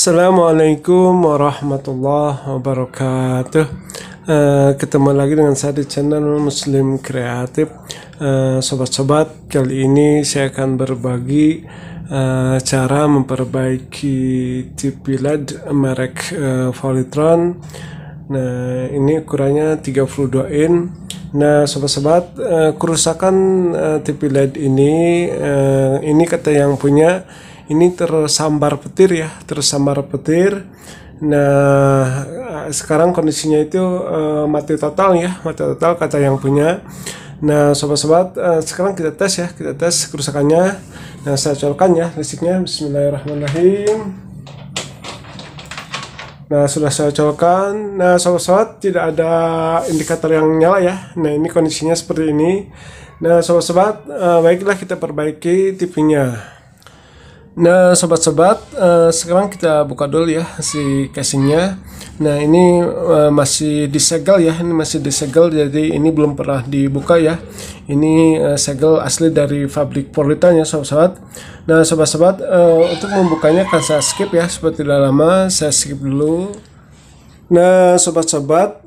Assalamualaikum warahmatullahi wabarakatuh. Ketemu lagi dengan saya di channel Muslim Kreatif. Sobat-sobat, kali ini saya akan berbagi cara memperbaiki TV LED merek Polytron. Nah, ini ukurannya 32 in. Nah, sobat-sobat, kerusakan TV LED ini kata yang punya, ini tersambar petir ya, tersambar petir. Nah, sekarang kondisinya itu mati total ya, mati total kata yang punya. Nah, sobat-sobat, sekarang kita tes ya, kita tes kerusakannya. Nah, saya colokkan ya listriknya. Bismillahirrahmanirrahim. Nah, sudah saya colokkan. Nah, sobat-sobat, tidak ada indikator yang nyala ya. Nah, ini kondisinya seperti ini. Nah, sobat-sobat, baiklah kita perbaiki TV-nya. Nah, sobat-sobat, sekarang kita buka dulu ya si casingnya. Nah, ini masih disegel ya, ini masih disegel, jadi ini belum pernah dibuka ya. Ini segel asli dari pabrik Polytron ya, sobat-sobat. Nah, sobat-sobat, untuk membukanya akan saya skip ya, seperti tidak lama saya skip dulu. Nah, sobat-sobat,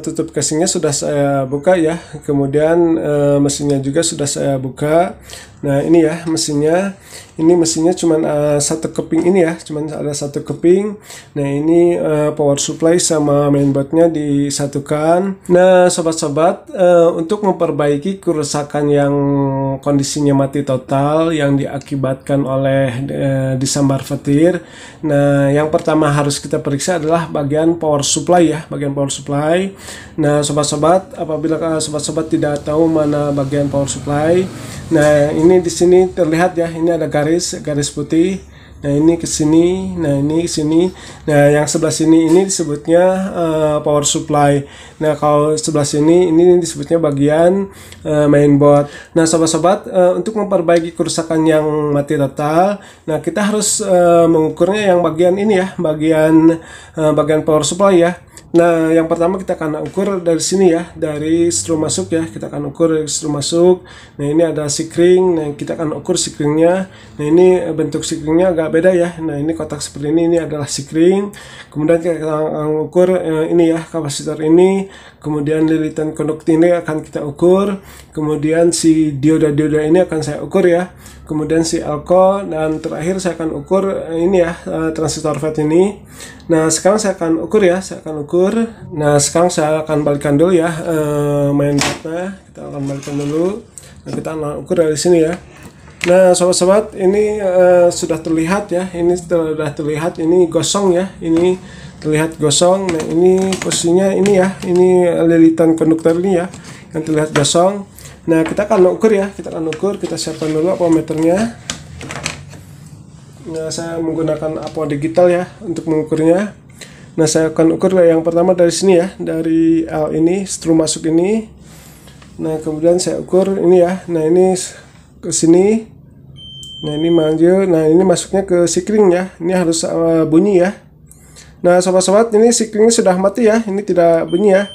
tutup casingnya sudah saya buka ya, kemudian mesinnya juga sudah saya buka. Nah, ini ya mesinnya, ini mesinnya cuma satu keping ini ya, cuma ada satu keping. Nah, ini power supply sama mainboardnya disatukan. Nah, sobat-sobat, untuk memperbaiki kerusakan yang kondisinya mati total yang diakibatkan oleh disambar petir. Nah, yang pertama harus kita periksa adalah bagian power supply ya, bagian power supply. Nah, sobat-sobat, apabila sobat-sobat tidak tahu mana bagian power supply, nah ini di sini terlihat ya, ini ada garis putih. Nah, ini ke sini, nah ini ke sini. Nah, yang sebelah sini ini disebutnya power supply. Nah, kalau sebelah sini ini disebutnya bagian mainboard. Nah, sobat-sobat, untuk memperbaiki kerusakan yang mati total, nah kita harus mengukurnya yang bagian ini ya, bagian power supply ya. Nah, yang pertama kita akan ukur dari sini ya, dari strum masuk ya, kita akan ukur dari strum masuk. Nah, ini ada sikring, nah kita akan ukur sikringnya. Nah, ini bentuk sikringnya agak beda ya. Nah, ini kotak seperti ini adalah sikring. Kemudian kita akan ukur ini ya, kapasitor ini. Kemudian lilitan konduktor ini akan kita ukur. Kemudian si dioda-dioda ini akan saya ukur ya. Kemudian si elko, dan terakhir saya akan ukur ini ya, transistor FET ini. Nah, sekarang saya akan ukur ya, Nah, sekarang saya akan balikan dulu ya mainboardnya. Kita akan balikan dulu. Nah, kita akan ukur dari sini ya. Nah, sobat-sobat, ini sudah terlihat ya, ini sudah terlihat, ini gosong ya, ini terlihat gosong. Nah, ini posisinya ini ya, ini lilitan konduktor ini ya, yang terlihat gosong. Nah, kita akan ukur ya, kita siapkan dulu ampermeternya. Nah, saya menggunakan apo digital ya untuk mengukurnya. Nah, saya akan ukur yang pertama dari sini ya, dari L ini, strum masuk ini. Nah, kemudian saya ukur ini ya, nah ini ke sini. Nah, ini maju, nah ini masuknya ke sikring ya, ini harus bunyi ya. Nah, sobat-sobat, ini sikringnya sudah mati ya, ini tidak bunyi ya.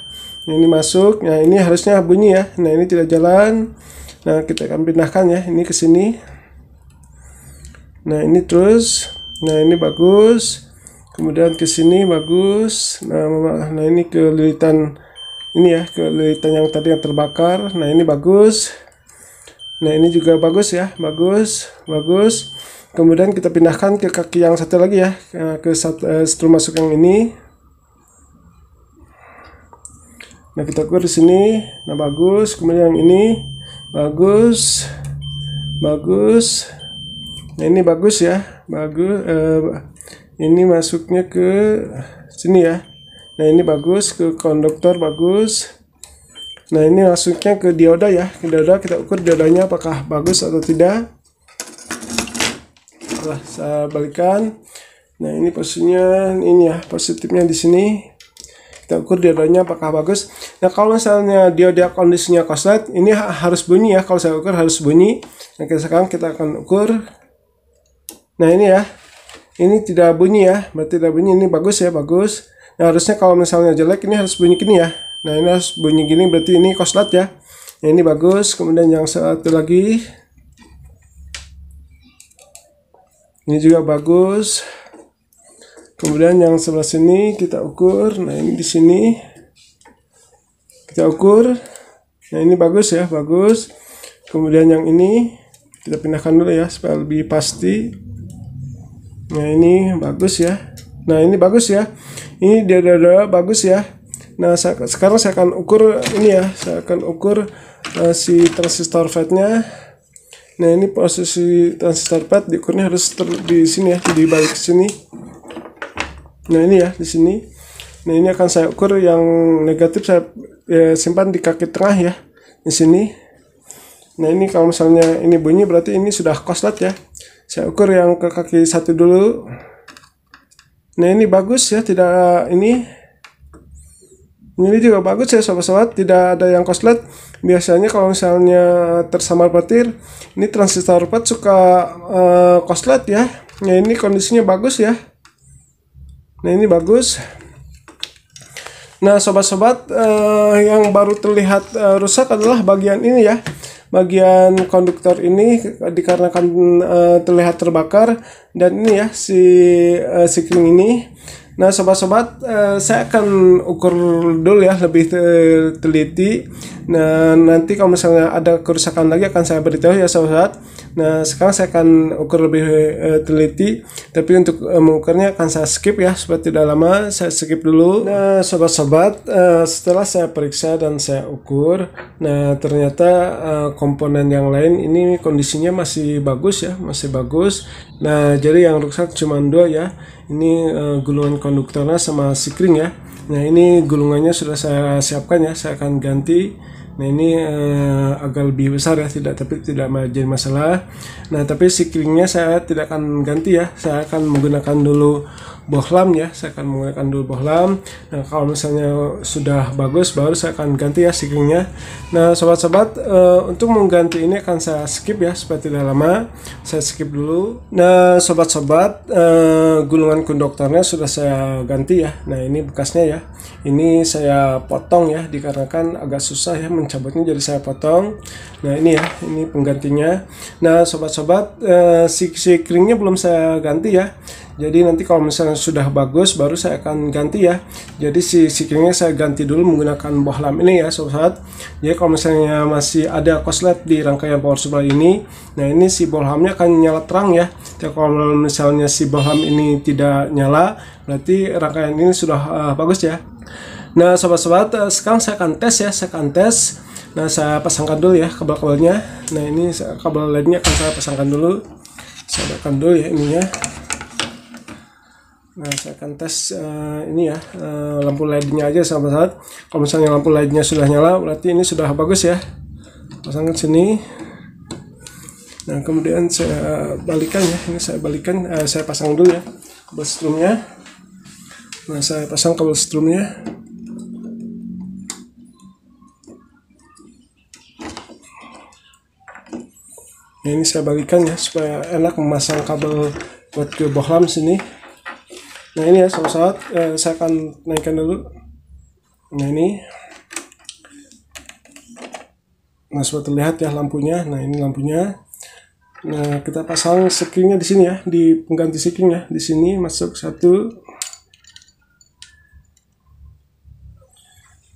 Ini masuk, nah ini harusnya bunyi ya. Nah, ini tidak jalan. Nah, kita akan pindahkan ya, ini ke sini. Nah, ini terus. Nah, ini bagus. Kemudian ke sini bagus. Nah, ini ke lilitan ini ya, ke lilitan yang tadi yang terbakar. Nah, ini bagus. Nah, ini juga bagus ya, bagus. Kemudian kita pindahkan ke kaki yang satu lagi ya, ke strum masuk yang ini. Nah, kita ukur di sini. Nah, bagus. Kemudian yang ini bagus. Nah, ini bagus ya, ini masuknya ke sini ya. Nah, ini bagus, ke konduktor bagus. Nah, ini masuknya ke dioda ya, ke dioda. Kita ukur diodanya apakah bagus atau tidak. Setelah saya balikan. Nah, ini posisinya ini ya, positifnya di sini. Kita ukur diodanya apakah bagus. Nah, kalau misalnya dioda kondisinya korslet, ini harus bunyi ya. Kalau saya ukur harus bunyi. Nah, sekarang kita akan ukur. Nah, ini ya, ini tidak bunyi ya, berarti tidak bunyi. Ini bagus ya, bagus. Nah, harusnya kalau misalnya jelek ini harus bunyi gini ya. Nah, ini harus bunyi gini, berarti ini korslet ya. Nah, ini bagus. Kemudian yang satu lagi, ini juga bagus. Kemudian yang sebelah sini kita ukur. Nah ini di sini kita ukur. Nah ini bagus ya, bagus. Kemudian yang ini kita pindahkan dulu ya supaya lebih pasti. Nah ini bagus ya. Nah ini bagus ya. Ini dia bagus ya. Nah sekarang saya akan ukur ini ya. Saya akan ukur si transistor FET-nya. Nah ini posisi transistor FET diukurnya harus di sini ya, di balik sini. Nah ini ya di sini. Nah ini akan saya ukur yang negatif, saya simpan di kaki tengah ya di sini. Nah ini kalau misalnya ini bunyi berarti ini sudah korslet ya. Saya ukur yang ke kaki 1 dulu. Nah ini bagus ya, tidak ini juga bagus ya sobat-sobat, tidak ada yang korslet. Biasanya kalau misalnya tersamar petir, ini transistor FET suka korslet ya. Nah ini kondisinya bagus ya. Nah ini bagus. Nah sobat-sobat, yang baru terlihat rusak adalah bagian ini ya, bagian konduktor ini dikarenakan terlihat terbakar, dan ini ya si sikring ini. Nah sobat-sobat, saya akan ukur dulu ya lebih teliti. Nah nanti kalau misalnya ada kerusakan lagi akan saya beritahu ya sobat. Nah sekarang saya akan ukur lebih teliti, tapi untuk mengukurnya akan saya skip ya supaya tidak lama. Saya skip dulu. Nah sobat-sobat, setelah saya periksa dan saya ukur, nah ternyata komponen yang lain ini kondisinya masih bagus ya, masih bagus. Nah jadi yang rusak cuma 2 ya. Ini gulungan konduktornya sama sikring ya. Nah ini gulungannya sudah saya siapkan ya, saya akan ganti. Nah ini agak lebih besar ya, tapi tidak jadi masalah. Nah tapi sikringnya saya tidak akan ganti ya, saya akan menggunakan dulu bohlam ya, saya akan menggunakan dulu bohlam. Nah kalau misalnya sudah bagus baru saya akan ganti ya sikringnya. Nah sobat-sobat, untuk mengganti ini akan saya skip ya supaya tidak lama, saya skip dulu. Nah sobat-sobat, gulungan konduktornya sudah saya ganti ya. Nah ini bekasnya ya, ini saya potong ya dikarenakan agak susah ya mencabutnya, jadi saya potong. Nah ini ya, ini penggantinya. Nah sobat-sobat, sikringnya belum saya ganti ya. Jadi nanti kalau misalnya sudah bagus baru saya akan ganti ya. Jadi si sikringnya saya ganti dulu menggunakan bohlam ini ya sobat. Jadi kalau misalnya masih ada korslet di rangkaian power supply ini, nah ini si bohlamnya akan nyala terang ya. Jadi kalau misalnya si bohlam ini tidak nyala, berarti rangkaian ini sudah bagus ya. Nah sobat-sobat, sekarang saya akan tes ya, saya akan tes. Nah saya pasangkan dulu ya kabel-kabelnya. Nah ini kabel LED-nya akan saya pasangkan dulu. Saya akan dulu ya ininya. Nah saya akan tes ini ya, lampu LED-nya aja sahabat-sahabat. Kalau misalnya lampu LED-nya sudah nyala berarti ini sudah bagus ya. Pasangkan sini. Nah kemudian saya balikan ya, ini saya balikan, saya pasang dulu ya kabel strumnya. Nah saya pasang kabel strumnya. Nah ini saya balikan ya supaya enak memasang kabel buat ke bohlam sini. Nah ini ya sahabat, saya akan naikkan dulu. Nah ini, nah sudah terlihat ya lampunya. Nah ini lampunya. Nah kita pasang sikringnya di sini ya, di pengganti sikring ya, di sini masuk 1.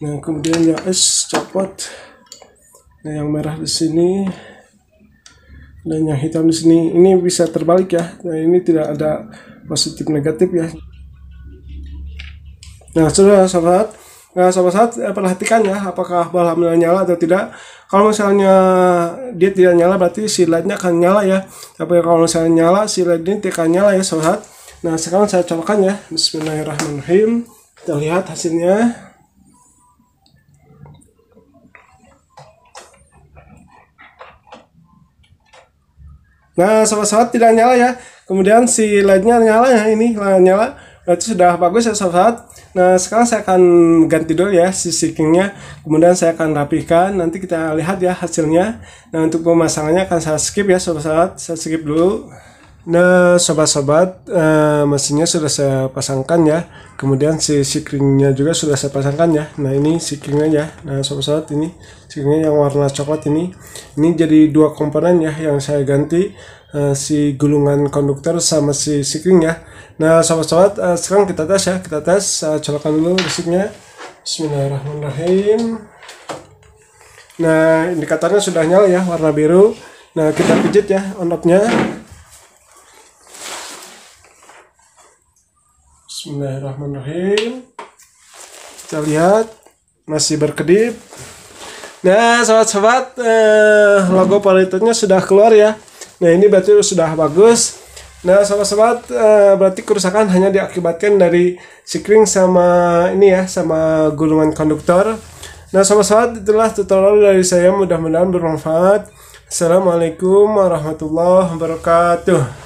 Nah kemudian yang S copot. Nah yang merah di sini dan yang hitam di sini. Ini bisa terbalik ya. Nah ini tidak ada positif negatif ya. Nah sudah sahabat. Nah sahabat, perhatikan ya apakah bohlamnya nyala atau tidak. Kalau misalnya dia tidak nyala berarti si LED-nya akan nyala ya. Tapi kalau misalnya nyala, si LED ini tidak akan nyala ya sahabat. Nah sekarang saya colokan ya. Bismillahirrahmanirrahim. Kita lihat hasilnya. Nah sahabat-sahabat tidak nyala ya. Kemudian si LED-nya nyala ya, ini nyala. Berarti sudah bagus ya sahabat. Nah sekarang saya akan ganti dulu ya si sikringnya. Kemudian saya akan rapihkan. Nanti kita lihat ya hasilnya. Nah untuk pemasangannya akan saya skip ya sahabat-sahabat. Saya skip dulu. Nah sobat-sobat, mesinnya sudah saya pasangkan ya. Kemudian si sikringnya juga sudah saya pasangkan ya. Nah ini sikringnya ya. Nah sobat-sobat, ini sikringnya yang warna coklat ini. Ini jadi 2 komponen ya yang saya ganti, si gulungan konduktor sama si sikring ya. Nah sobat-sobat, sekarang kita tes ya, kita tes, colokan dulu listriknya. Bismillahirrahmanirrahim. Nah indikatornya sudah nyala ya, warna biru. Nah kita pijit ya on-off-nya. Bismillahirrahmanirrahim. Kita lihat masih berkedip. Nah sobat-sobat, logo politonya sudah keluar ya. Nah ini berarti sudah bagus. Nah sobat-sobat, berarti kerusakan hanya diakibatkan dari sikring sama ini ya, sama gulungan konduktor. Nah sobat-sobat, itulah tutorial dari saya, mudah-mudahan bermanfaat. Assalamualaikum warahmatullahi wabarakatuh.